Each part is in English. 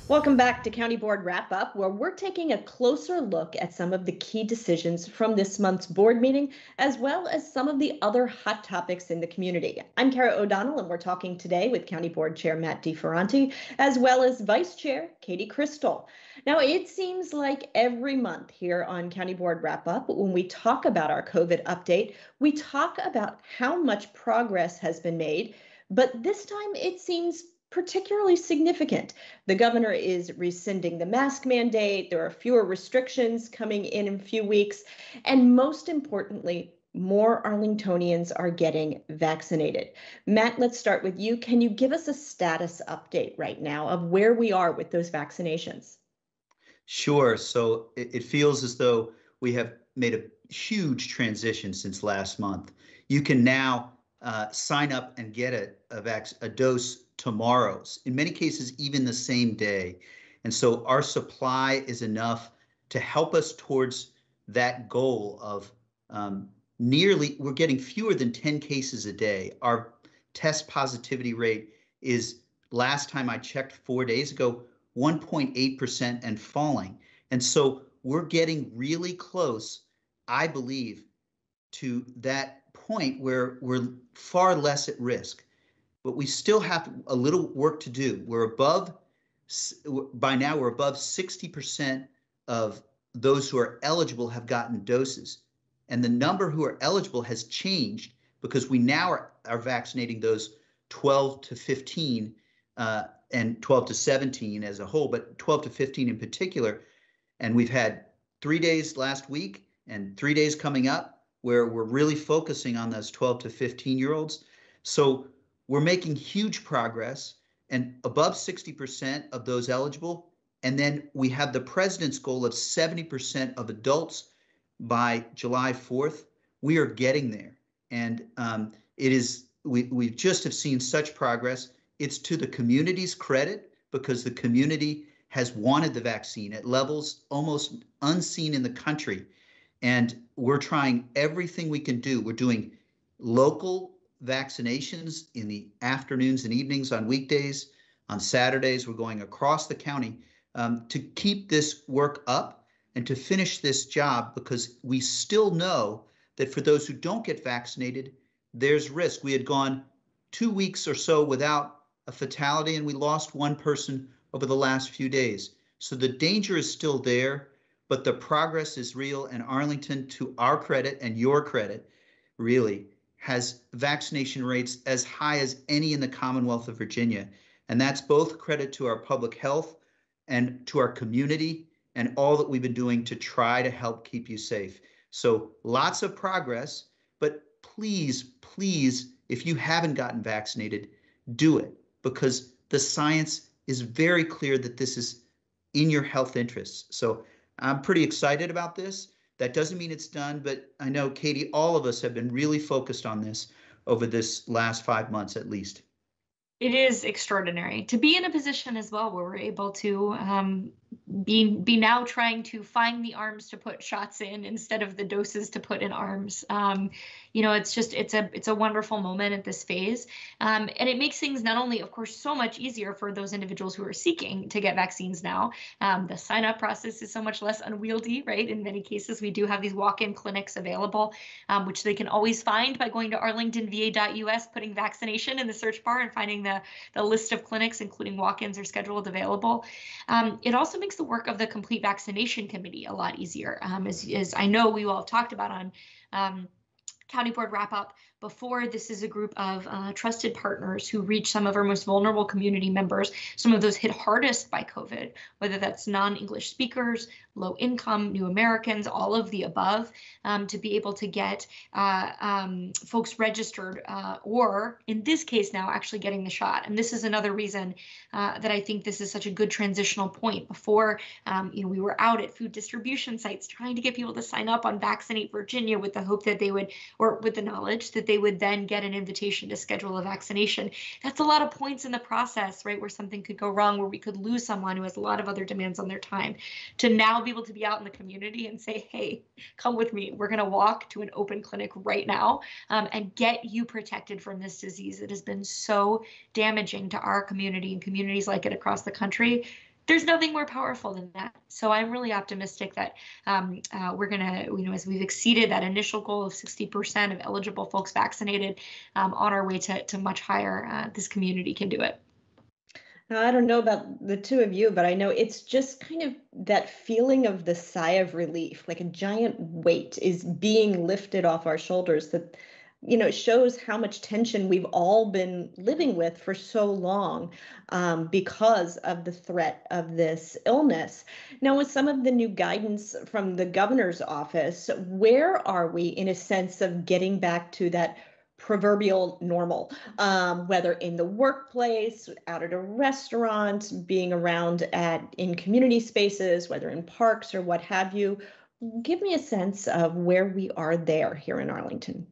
Welcome back to County Board Wrap Up, where we're taking a closer look at some of the key decisions from this month's board meeting, as well as some of the other hot topics in the community. I'm Kara O'Donnell, and we're talking today with County Board Chair Matt DeFerranti, as well as Vice Chair Katie Crystal. Now, it seems like every month here on County Board Wrap Up, when we talk about our COVID update, we talk about how much progress has been made, but this time it seems particularly significant. The governor is rescinding the mask mandate. There are fewer restrictions coming in a few weeks. And most importantly, more Arlingtonians are getting vaccinated. Matt, let's start with you. Can you give us a status update right now of where we are with those vaccinations? Sure. So it feels as though we have made a huge transition since last month. You can now sign up and get a dose tomorrow, in many cases, even the same day. And so our supply is enough to help us towards that goal of we're getting fewer than 10 cases a day. Our test positivity rate is, last time I checked 4 days ago, 1.8% and falling. And so we're getting really close, I believe, to that point where we're far less at risk. But we still have a little work to do. By now, we're above 60% of those who are eligible have gotten doses. And the number who are eligible has changed because we now are vaccinating those 12 to 15 and 12 to 17 as a whole, but 12 to 15 in particular. And we've had 3 days last week and 3 days coming up where we're really focusing on those 12 to 15-year-olds. So we're making huge progress and above 60% of those eligible. And then we have the president's goal of 70% of adults by July 4th. We are getting there. And we just have seen such progress. It's to the community's credit because the community has wanted the vaccine at levels almost unseen in the country. And we're trying everything we can do. We're doing local vaccinations in the afternoons and evenings on weekdays. On Saturdays, we're going across the county to keep this work up and to finish this job because we still know that for those who don't get vaccinated, there's risk. We had gone 2 weeks or so without a fatality and we lost one person over the last few days. So the danger is still there, but the progress is real. And Arlington, to our credit and your credit, really has vaccination rates as high as any in the Commonwealth of Virginia. And that's both credit to our public health and to our community and all that we've been doing to try to help keep you safe. So lots of progress, but please, please, if you haven't gotten vaccinated, do it because the science is very clear that this is in your health interests. So I'm pretty excited about this. That doesn't mean it's done, but I know, Katie, all of us have been really focused on this over this last 5 months at least. It is extraordinary to be in a position as well where we're able to be now trying to find the arms to put shots in instead of the doses to put in arms. It's a wonderful moment at this phase. And it makes things not only, of course, so much easier for those individuals who are seeking to get vaccines now. The sign up process is so much less unwieldy, right? In many cases, we do have these walk-in clinics available, which they can always find by going to arlingtonva.us, putting vaccination in the search bar and finding the list of clinics, including walk-ins, are scheduled available. It also makes the work of the complete vaccination committee a lot easier. As I know we all have talked about on County Board Wrap Up before, this is a group of trusted partners who reach some of our most vulnerable community members, some of those hit hardest by COVID, whether that's non-English speakers, low income, new Americans, all of the above, to be able to get folks registered or in this case now actually getting the shot. And this is another reason that I think this is such a good transitional point. Before, we were out at food distribution sites trying to get people to sign up on Vaccinate Virginia with the hope that they would, or with the knowledge that they would then get an invitation to schedule a vaccination. That's a lot of points in the process, right, where something could go wrong, where we could lose someone who has a lot of other demands on their time. To now be able to be out in the community and say, hey, come with me. We're going to walk to an open clinic right now and get you protected from this disease that has been so damaging to our community and communities like it across the country. there's nothing more powerful than that. So I'm really optimistic that we're going to, as we've exceeded that initial goal of 60% of eligible folks vaccinated, on our way to much higher, this community can do it. Now, I don't know about the two of you, but I know it's just kind of that feeling of the sigh of relief, like a giant weight is being lifted off our shoulders that, shows how much tension we've all been living with for so long, because of the threat of this illness. Now, with some of the new guidance from the governor's office, where are we in a sense of getting back to that proverbial normal, whether in the workplace, out at a restaurant, being around in community spaces, whether in parks or what have you? Give me a sense of where we are there here in Arlington.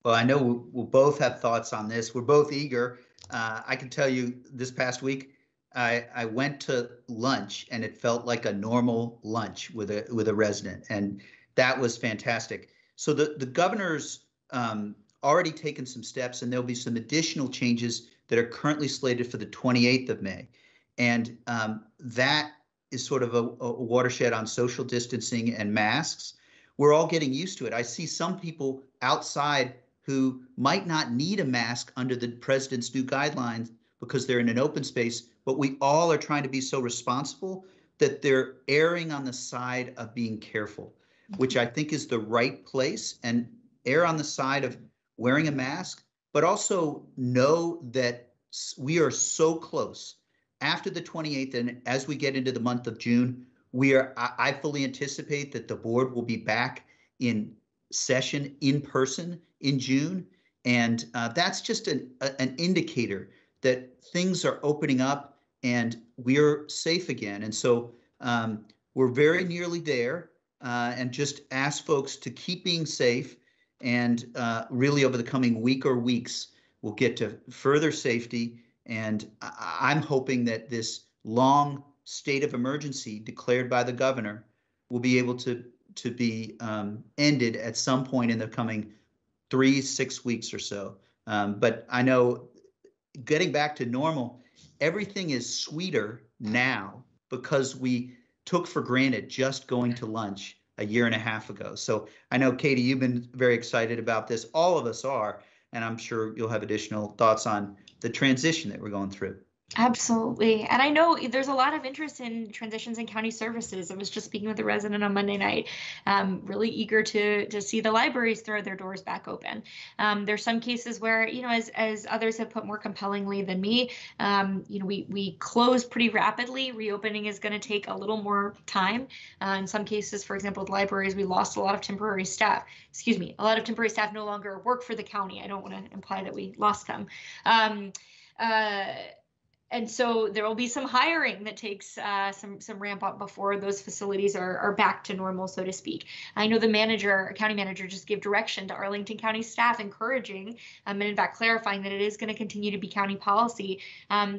Well, I know we'll both have thoughts on this. We're both eager. I can tell you this past week, I went to lunch and it felt like a normal lunch with a resident, and that was fantastic. So the governor's already taken some steps, and there'll be some additional changes that are currently slated for the 28th of May. And that is sort of a watershed on social distancing and masks. We're all getting used to it. I see some people outside who might not need a mask under the president's new guidelines because they're in an open space, but we all are trying to be so responsible that they're erring on the side of being careful, which I think is the right place, and err on the side of wearing a mask, but also know that we are so close. After the 28th, and as we get into the month of June, I fully anticipate that the board will be back in session in person in June. And that's just an indicator that things are opening up and we're safe again. And so we're very nearly there, and just ask folks to keep being safe. And really over the coming week or weeks, we'll get to further safety. And I'm hoping that this long state of emergency declared by the governor will be able to be ended at some point in the coming 3-6 weeks or so. But I know getting back to normal, everything is sweeter now because we took for granted just going to lunch a year and a half ago. So I know, Katie, you've been very excited about this. All of us are, and I'm sure you'll have additional thoughts on the transition that we're going through. Absolutely. And I know there's a lot of interest in transitions in county services. I was just speaking with a resident on Monday night, really eager to see the libraries throw their doors back open. There's some cases where, as others have put more compellingly than me, we close pretty rapidly. Reopening is going to take a little more time. In some cases, for example, with libraries, we lost a lot of temporary staff. A lot of temporary staff no longer work for the county. I don't want to imply that we lost them. And so there will be some hiring that takes some ramp up before those facilities are back to normal, so to speak. I know the county manager just gave direction to Arlington County staff, encouraging and in fact clarifying that it is going to continue to be county policy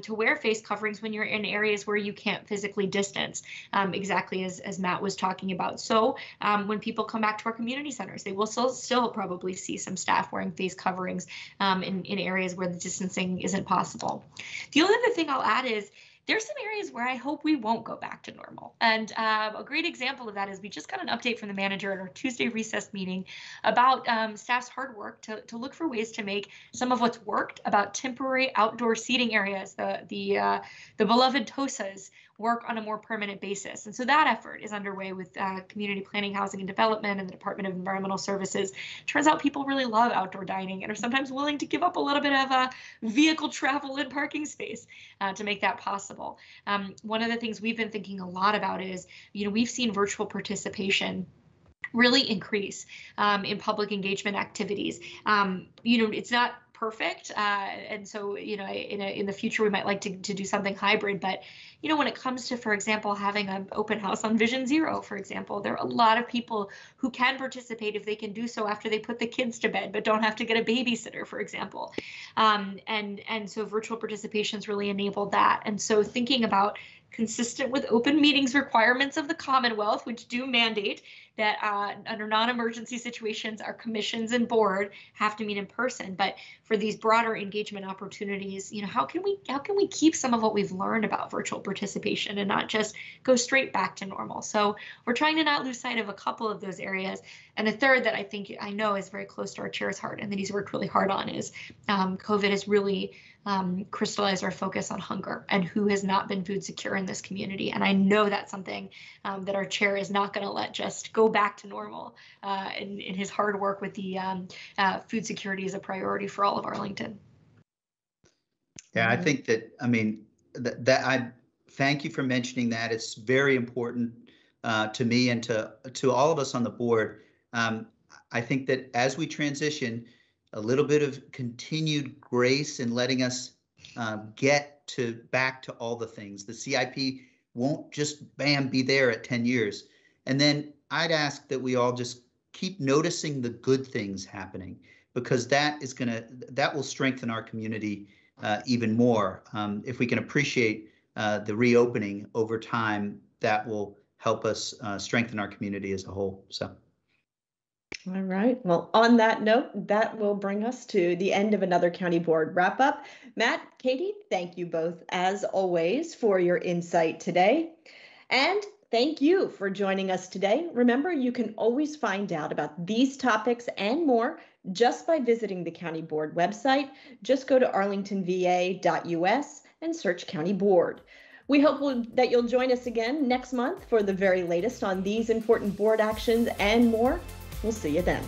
to wear face coverings when you're in areas where you can't physically distance, exactly as Matt was talking about. So when people come back to our community centers, they will still probably see some staff wearing face coverings in areas where the distancing isn't possible. The only other thing I'll add is there's some areas where I hope we won't go back to normal. And a great example of that is we just got an update from the manager at our Tuesday recess meeting about staff's hard work to look for ways to make some of what's worked about temporary outdoor seating areas, the beloved TOSAs, work on a more permanent basis. And so that effort is underway with Community Planning, Housing and Development and the Department of Environmental Services. Turns out people really love outdoor dining and are sometimes willing to give up a little bit of vehicle travel and parking space to make that possible. One of the things we've been thinking a lot about is, we've seen virtual participation really increase in public engagement activities. It's not perfect. And so, in the future, we might like to do something hybrid. But, when it comes to, for example, having an open house on Vision Zero, for example, there are a lot of people who can participate if they can do so after they put the kids to bed, but don't have to get a babysitter, for example. And so virtual participation's really enabled that. And so thinking about consistent with open meetings requirements of the Commonwealth, which do mandate that under non-emergency situations, our commissions and board have to meet in person. But for these broader engagement opportunities, how can we keep some of what we've learned about virtual participation and not just go straight back to normal? So we're trying to not lose sight of a couple of those areas. And a third that I know is very close to our chair's heart and that he's worked really hard on is COVID has really crystallized our focus on hunger and who has not been food secure in this community. And I know that's something that our chair is not going to let just go back to normal in his hard work with the food security as a priority for all of Arlington. Yeah, I think that, that I thank you for mentioning that. It's very important to me and to all of us on the board. I think that as we transition, a little bit of continued grace in letting us get back to all the things. The CIP won't just be there at 10 years. And then I'd ask that we all just keep noticing the good things happening, because that will strengthen our community even more. If we can appreciate the reopening over time, that will help us strengthen our community as a whole. So. All right. Well, on that note, that will bring us to the end of another county board wrap up. Matt, Katie, thank you both as always for your insight today. And thank you for joining us today. Remember, you can always find out about these topics and more just by visiting the county board website. Just go to arlingtonva.us and search county board. We hope that you'll join us again next month for the very latest on these important board actions and more. We'll see you then.